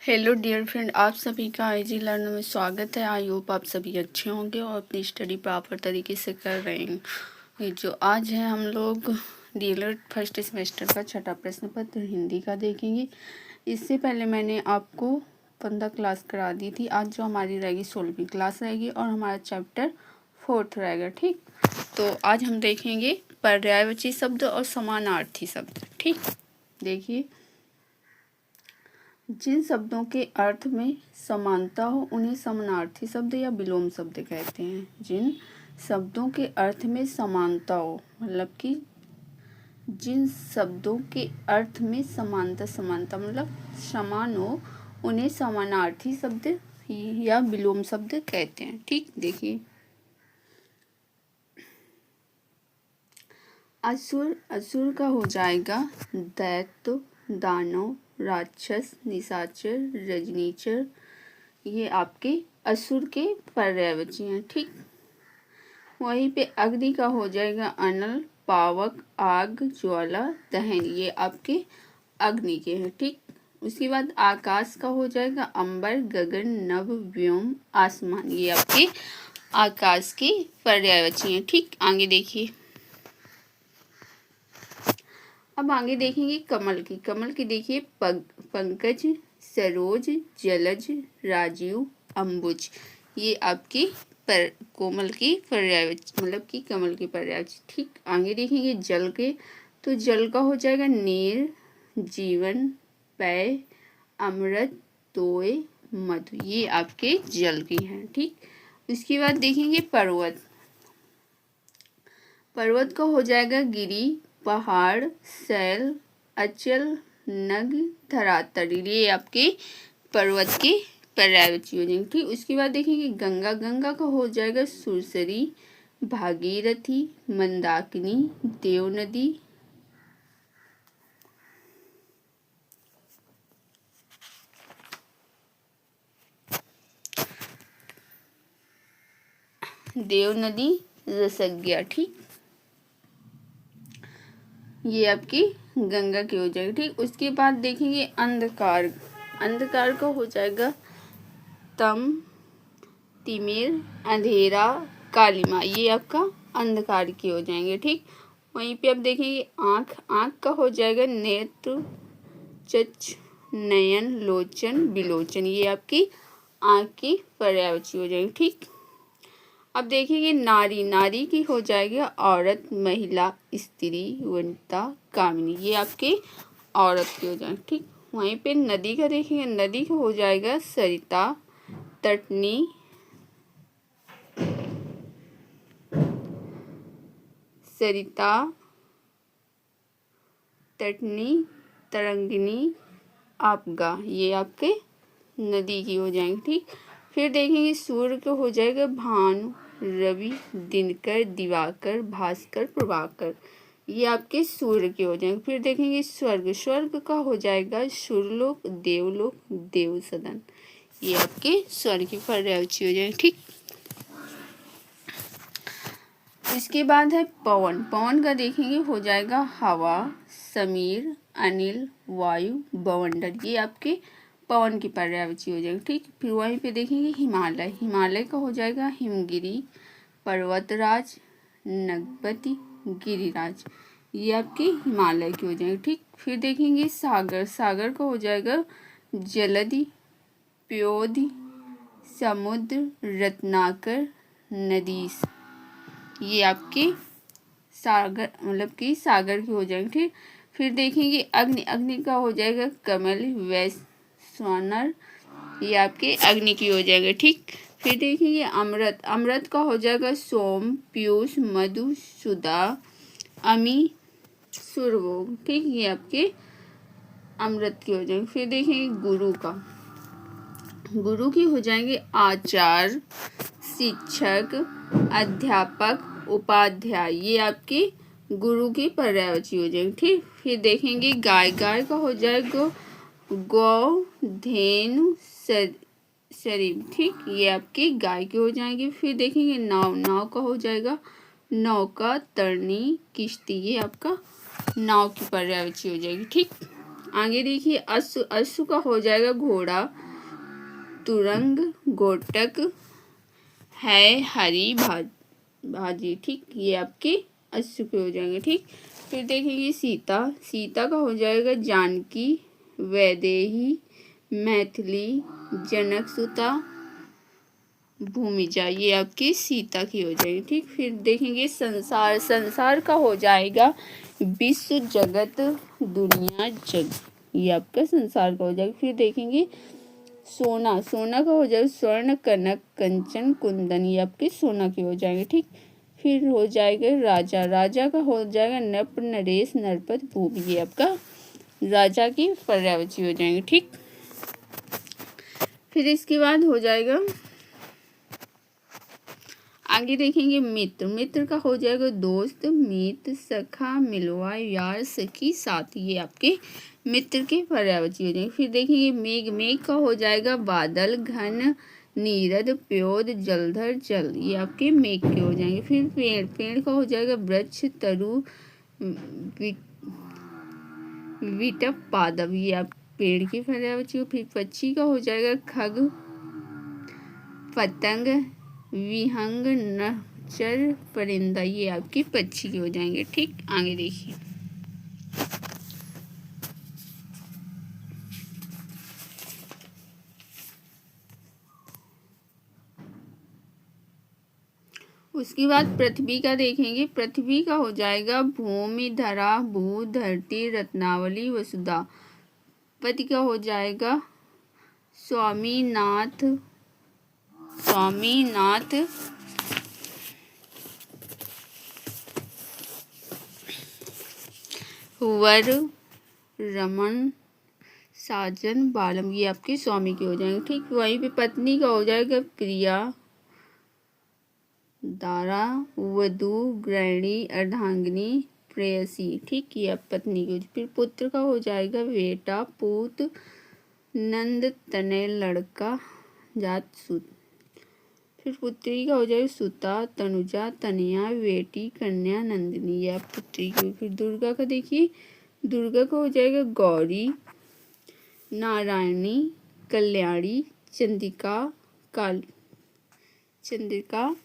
Hello dear friend, आप सभी का आईजी लर्नर में स्वागत है। आई होप आप सभी अच्छे होंगे और अपनी स्टडी प्रॉपर तरीके से कर रहे हैं। जो आज है हम लोग डीएलएड फर्स्ट सेमेस्टर का छठा प्रश्न पत्र हिंदी का देखेंगे। इससे पहले मैंने आपको 15 क्लास करा दी थी। आज जो हमारी रहेगी 16वीं क्लास रहेगी और हमारा चैप्टर 4 रहेगा। ठीक, तो आज हम देखेंगे पर्यायवाची शब्द और समानार्थी शब्द। ठीक, देखिए, जिन शब्दों के अर्थ में समानता हो उन्हें समानार्थी शब्द या विलोम शब्द कहते हैं। जिन शब्दों के अर्थ में समानता हो, मतलब कि जिन शब्दों के अर्थ में समानता मतलब समान हो, उन्हें समानार्थी शब्द या विलोम शब्द कहते हैं। ठीक, देखिए, असुर का हो जाएगा दैत्य, दानव, राक्षस, निशाचर, रजनीचर। ये आपके असुर के पर्यायवाची हैं। ठीक, वहीं पे अग्नि का हो जाएगा अनल, पावक, आग, ज्वाला, दहन। ये आपके अग्नि के हैं। ठीक, उसके बाद आकाश का हो जाएगा अंबर, गगन, नभ, व्योम, आसमान। ये आपके आकाश के पर्यायवाची हैं। ठीक, आगे देखिए, अब आगे देखेंगे कमल की देखिए पंकज, सरोज, जलज, राजीव, अंबुज। ये आपकी कोमल की पर्यायवाची मतलब कि कमल की पर्यायवाची। ठीक, आगे देखेंगे जल के, तो जल का हो जाएगा नीर, जीवन, पेय, अमृत, तोय, मधु। ये आपके जल की हैं। ठीक, उसके बाद देखेंगे पर्वत का हो जाएगा गिरी, पहाड़, शैल, अचल, नग, धरातल। ये आपके पर्वत के पर्यायवाची हो जाएंगे। ठीक, उसके बाद देखेंगे गंगा का हो जाएगा सुरसरी, भागीरथी, मंदाकिनी, देव नदी, रसज्ञा। ठीक, ये आपकी गंगा की हो जाएगी। ठीक, उसके बाद देखेंगे अंधकार का हो जाएगा तम, तिमिर, अंधेरा, कालिमा। ये आपका अंधकार की हो जाएंगे। ठीक, वहीं पे अब देखेंगे आँख का हो जाएगा नेत्र, चक्ष, नयन, लोचन, विलोचन। ये आपकी आँख की पर्यायवाची हो जाएंगे। ठीक, अब देखेंगे नारी की हो जाएगा औरत, महिला, स्त्री, वनिता, कामिनी। ये आपके औरत की हो जाएंगे। ठीक, वहीं पे नदी का देखेंगे, नदी का हो जाएगा सरिता, तटनी, तरंगिनी, आपगा। ये आपके नदी की हो जाएंगे। ठीक, फिर देखेंगे सूर्य को हो जाएगा भानु, रवि, दिनकर, दिवाकर, भास्कर, प्रभाकर। ये आपके सूर्य के हो जाएंगे। फिर देखेंगे स्वर्ग का हो जाएगा सुरलोक, देवलोक, देव सदन। ये आपके स्वर्ग की पर्यायवाची हो जाएंगे। ठीक, इसके बाद है पवन का देखेंगे हो जाएगा हवा, समीर, अनिल, वायु, बवंडर। ये आपके पवन की पर्यायवाची हो जाएगी। ठीक, फिर वहीं पे देखेंगे हिमालय का हो जाएगा हिमगिरी, पर्वतराज, नगपति, गिरिराज। ये आपके हिमालय की हो जाएंगे। ठीक, फिर देखेंगे सागर का हो जाएगा जलधि, प्योधि, समुद्र, रत्नाकर, नदीस। ये आपके सागर मतलब कि सागर की हो जाएंगे। ठीक, फिर देखेंगे अग्नि का हो जाएगा कमल, वैश्वानर। ये आपके अग्नि की हो जाएंगे। ठीक, फिर देखेंगे अमृत का हो जाएगा सोम, पीयूष, मधु, सुधा, अमी, सुरभोग। ठीक, ये आपके अमृत की हो जाएंगे। फिर देखेंगे गुरु की हो जाएंगे आचार्य, शिक्षक, अध्यापक, उपाध्याय। ये आपकी गुरु की पर्यायवाची हो जाएगी। ठीक, फिर देखेंगे गाय का हो जाएगा गौ, धेनु, शरीफ। ठीक, ये आपकी गाय की हो जाएंगी। फिर देखेंगे नाव का हो जाएगा नौका, तरनी, किश्ती। ये आपका नाव की पर्यायवाची हो जाएगी। ठीक, आगे देखिए अश्व, अश्व का हो जाएगा घोड़ा, तुरंग, गोटक, है, हरी, भाजी। ठीक, ये आपके अश्व के हो जाएंगे। ठीक, फिर देखेंगे सीता, सीता का हो जाएगा जानकी, वैदेही, मैथिली, जनकसुता, भूमिजा। ये आपकी सीता की हो जाएगी। ठीक, फिर देखेंगे संसार, संसार का हो जाएगा विश्व, जगत, दुनिया, जग। ये आपका संसार का हो जाएगा। फिर देखेंगे सोना, सोना का हो जाएगा स्वर्ण, कनक, कंचन, कुंदन। ये आपके सोना के हो जाएंगे। ठीक, फिर हो जाएगा राजा, राजा का हो जाएगा नप, नरेश, नरपत, भूप। ये आपका राजा की पर्यायवाची हो जाएंगे। ठीक, फिर इसके बाद हो जाएगा आगे देखेंगे मित्र, मित्र का हो जाएगा दोस्त, मित्र, सखा, मिलवा, यार, सखी, साथी। ये आपके मित्र के पर्यायवाची हो जाएंगे। फिर देखेंगे मेघ, मेघ का हो जाएगा बादल, घन, नीरद, प्योद, जलधर, जल। ये आपके मेघ के हो जाएंगे। फिर पेड़, पेड़ का हो जाएगा वृक्ष, तरु, विटप, पादप। ये आप पेड़ की पर्यायवाची हो। फिर पक्षी का हो जाएगा खग, पतंग, विहंग, नचर, परिंदा। ये आपकी पक्षी के हो जाएंगे। ठीक, आगे देखिए उसके बाद पृथ्वी का देखेंगे। पृथ्वी का हो जाएगा भूमि, धरा, भू, धरती, रत्नावली, वसुधा। पति का हो जाएगा स्वामीनाथ, स्वामीनाथ, वर, रमन, साजन, बालम। ये आपके स्वामी के हो जाएंगे। ठीक, वहीं पे पत्नी का हो जाएगा प्रिया, दारा, वधु, गृहिणी, अर्धांगिनी, प्रेयसी। ठीक, ये आप पत्नी की। फिर पुत्र का हो जाएगा बेटा, पूत, नंद, तनय, लड़का, जात, सुत। फिर पुत्री का हो जाएगा सुता, तनुजा, तनया, बेटी, कन्या, नंदिनी। ये आप पुत्री की। फिर दुर्गा का देखिए, दुर्गा का हो जाएगा गौरी, नारायणी, कल्याणी, चंद्रिका, चंद्रिका,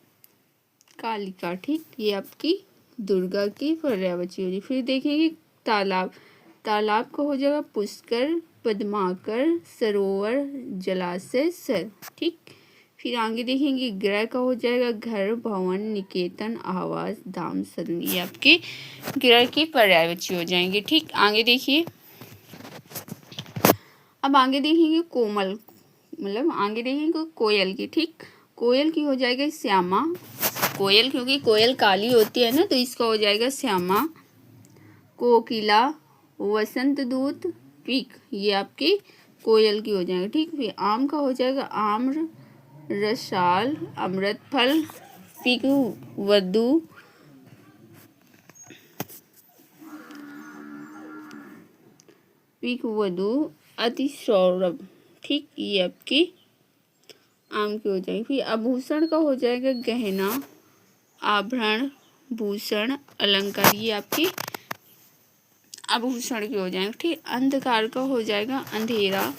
कालिका। ठीक, ये आपकी दुर्गा की पर्यायवाची होगी। फिर देखेंगे तालाब, तालाब का हो जाएगा पुष्कर, पद्माकर, सरोवर, जलाशय, सर। ठीक, फिर आगे देखेंगे ग्रह का हो जाएगा घर, भवन, निकेतन, आवास, धाम, सदन। ये आपके ग्रह की पर्यायवाची हो जाएंगे। ठीक, आगे देखिए अब आगे देखेंगे कोमल, मतलब आगे देखेंगे कोयल की। ठीक, कोयल की हो जाएगा श्यामा, कोयल क्योंकि कोयल काली होती है ना, तो इसका हो जाएगा श्यामा। कोकिला, वसंत दूत, पीक। ये आपकी कोयल की हो जाएगा। ठीक, फिर आम का हो जाएगा आम्र, रसाल, अमृत फल, पीक, वधु, पीक, वधु, अति सौरभ। ठीक, ये आपकी आम की हो जाएगी। फिर आभूषण का हो जाएगा गहना, आभरण, भूषण, अलंकार। ये आपके आभूषण के हो जाएंगे। ठीक, अंधकार का हो जाएगा अंधेरा,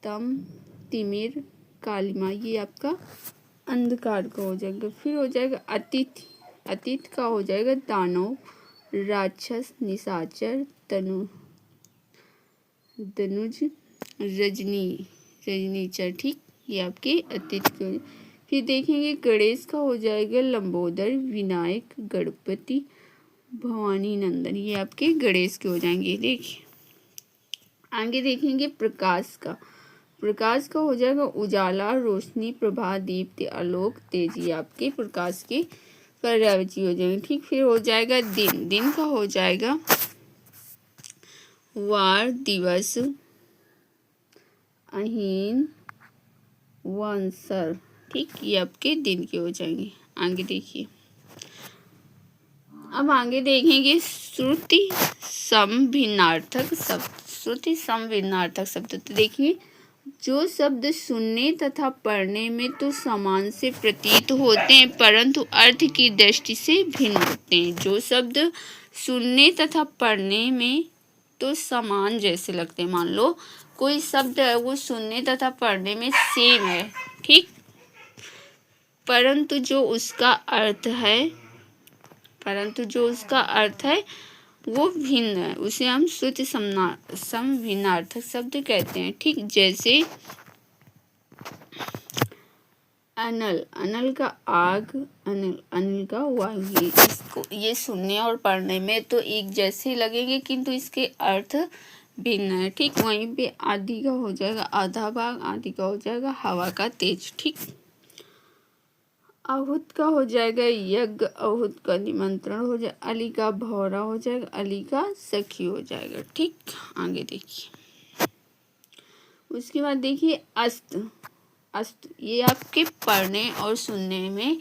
तम, तिमिर, कालिमा। ये आपका अंधकार का हो जाएगा। फिर हो जाएगा अतीत, अतीत का हो जाएगा दानव, राक्षस, निशाचर, धनुज, रजनी, रजनीचर। ठीक, ये आपके अतीत के हो। फिर देखेंगे गणेश का हो जाएगा लंबोदर, विनायक, गणपति, भवानी नंदन। ये आपके गणेश के हो जाएंगे। देखिए आगे देखेंगे प्रकाश का, प्रकाश का हो जाएगा उजाला, रोशनी, प्रभा, दीप्ति, आलोक, तेज। ये आपके प्रकाश के पर्यायवाची हो जाएंगे। ठीक, फिर हो जाएगा दिन, दिन का हो जाएगा वार, दिवस, अहीन, वंसर। ठीक, ये आपके दिन के हो जाएंगे। आगे देखिए अब आगे देखेंगे श्रुति सम भिन्नार्थक शब्द, श्रुति सम भिन्नार्थक शब्द। तो देखिए जो शब्द सुनने तथा पढ़ने में तो समान से प्रतीत होते हैं परंतु अर्थ की दृष्टि से भिन्न होते हैं। जो शब्द सुनने तथा पढ़ने में तो समान जैसे लगते हैं। मान लो कोई शब्द है वो सुनने तथा पढ़ने में सेम है, ठीक, परंतु जो उसका अर्थ है वो भिन्न है, उसे हम श्रुति समभिन्नार्थक शब्द कहते हैं, ठीक। जैसे अनल का आग, अनिल का वायु, इसको ये सुनने और पढ़ने में तो एक जैसे लगेंगे किंतु इसके अर्थ भिन्न है, ठीक। वहीं पे आदि का हो जाएगा आधा भाग, आदि का हो जाएगा हवा का तेज, ठीक। अहुत का हो जाएगा यज्ञ, अहुत का निमंत्रण हो जाएगा, अली का भौरा हो जाएगा, अली का सखी हो जाएगा, ठीक। आगे देखिए, उसके बाद देखिए अस्त। ये आपके पढ़ने और सुनने में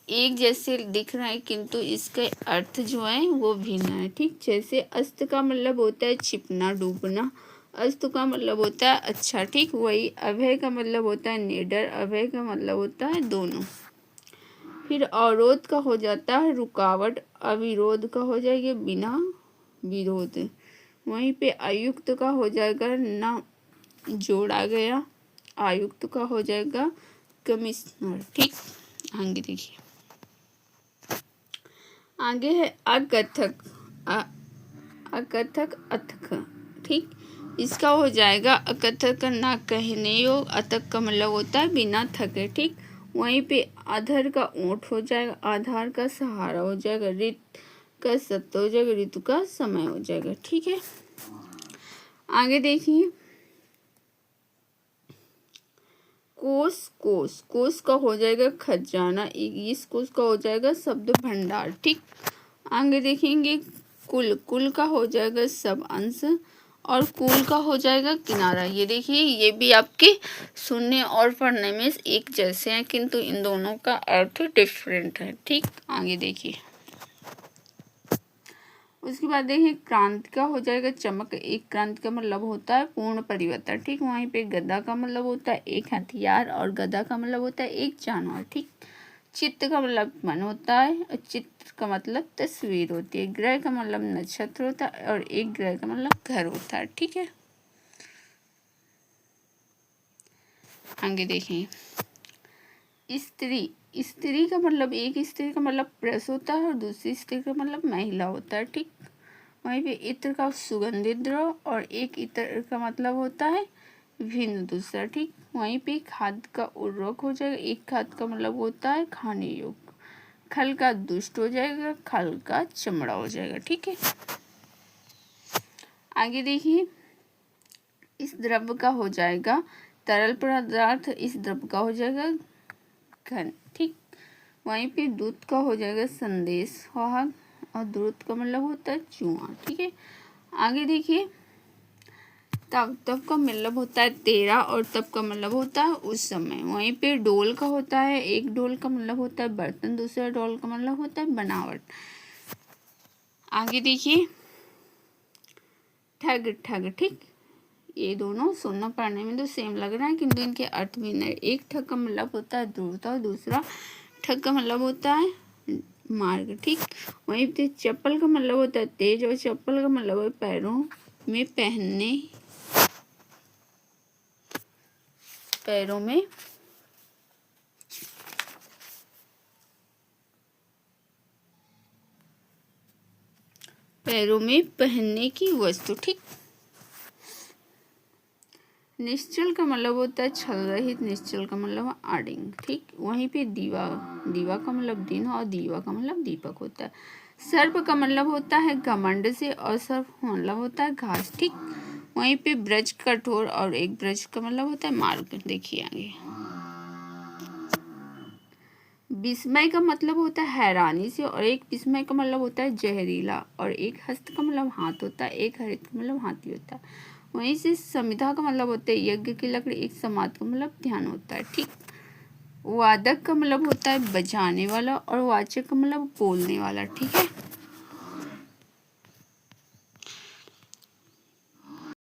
एक जैसे दिख रहा है किंतु इसके अर्थ जो है वो भिन्न है, ठीक। जैसे अस्त का मतलब होता है छिपना, डूबना, अस्त का मतलब होता है अच्छा, ठीक। वही अभय का मतलब होता है निडर, अभय का मतलब होता है दोनों। फिर अवरोध का हो जाता है रुकावट, अविरोध का हो जाएगा बिना विरोध। वहीं पे अयुक्त का हो जाएगा ना जोड़ा गया, आयुक्त का हो जाएगा कमिश्नर, ठीक। आगे देखिए, आगे है अकथक, अकथक अथक, ठीक। इसका हो जाएगा अकथक ना कहने योग, अथक का मतलब होता है बिना थके, ठीक। वहीं पे अधर का ऊंट हो जाएगा, आधार का सहारा हो जाएगा, ऋत का सत्य हो जाएगा, ऋतु का समय हो जाएगा, ठीक है। आगे देखिए, कोश का हो जाएगा खजाना, इस कोश का हो जाएगा शब्द भंडार, ठीक। आगे देखेंगे कुल का हो जाएगा सब अंश, और कुल का हो जाएगा किनारा। ये देखिए, ये भी आपके सुनने और पढ़ने में एक जैसे हैं किंतु इन दोनों का अर्थ डिफरेंट है, ठीक। आगे देखिए, उसके बाद देखिए क्रांति का हो जाएगा चमक, एक क्रांति का मतलब होता है पूर्ण परिवर्तन, ठीक। वहीं पे गदा का मतलब होता है एक हथियार, और गदा का मतलब होता है एक जानवर, ठीक। चित्त का मतलब मन होता है, और चित्र का मतलब तस्वीर होती है। ग्रह का मतलब नक्षत्र होता है, और एक ग्रह का मतलब घर होता है, ठीक है। आगे देखें, स्त्री का मतलब, एक स्त्री का मतलब पुरुष होता है और दूसरी स्त्री का मतलब महिला होता है, ठीक। वहीं पे इत्र का सुगंधित द्रव, और एक इत्र का मतलब होता है भिन्न दूसरा, ठीक। वहीं पे खाद का उर्वरक हो जाएगा, एक खाद का मतलब होता है खाने योग्य। खल का दुष्ट हो जाएगा, खल का चमड़ा हो जाएगा, ठीक है। आगे देखिए, इस द्रव्य का हो जाएगा तरल पदार्थ, इस द्रव्य का हो जाएगा घन, ठीक। वहीं पे दूध का हो जाएगा संदेश वाहक, और दूध का मतलब होता है चूहा, ठीक है। आगे देखिए, तब का मतलब होता है तेरा, और तब का मतलब होता है उस समय। वहीं पे डोल का होता है, एक डोल का मतलब होता है बर्तन, दूसरा डोल का मतलब होता है बनावट। आगे देखिए, ठग, ठीक। ये दोनों सुनना पढ़ने में तो सेम लग रहा है किंतु इनके अर्थ भिन्न है। एक ठग का मतलब होता है दूरता, और दूसरा ठग का मतलब होता है मार्ग, ठीक। वहीं पे चप्पल का मतलब होता है तेज, और चप्पल का मतलब है पैरों में पहनने, पैरों में पहनने की वस्तु, ठीक। निश्चल का मतलब होता है छल रहित, निश्चल का मतलब आडिंग, ठीक। वहीं पे दीवा का मतलब दिन, और दीवा का मतलब दीपक होता है। सर्प का मतलब होता है घमंड से, और सर्प का मतलब होता है घास, ठीक। वहीं पे ब्रज कठोर, और एक ब्रज का मतलब होता है मार्ग। देखिए आगे, विस्मय का मतलब होता है हैरानी से, और एक विस्मय का मतलब होता है जहरीला, और एक हस्त का मतलब हाथ होता है, एक हरित का मतलब हाथी होता है। वहीं से समिधा का मतलब होता है यज्ञ की लकड़ी, एक समाध का मतलब ध्यान होता है, ठीक। वादक का मतलब होता है बजाने वाला, और वाचक का मतलब बोलने वाला, ठीक है।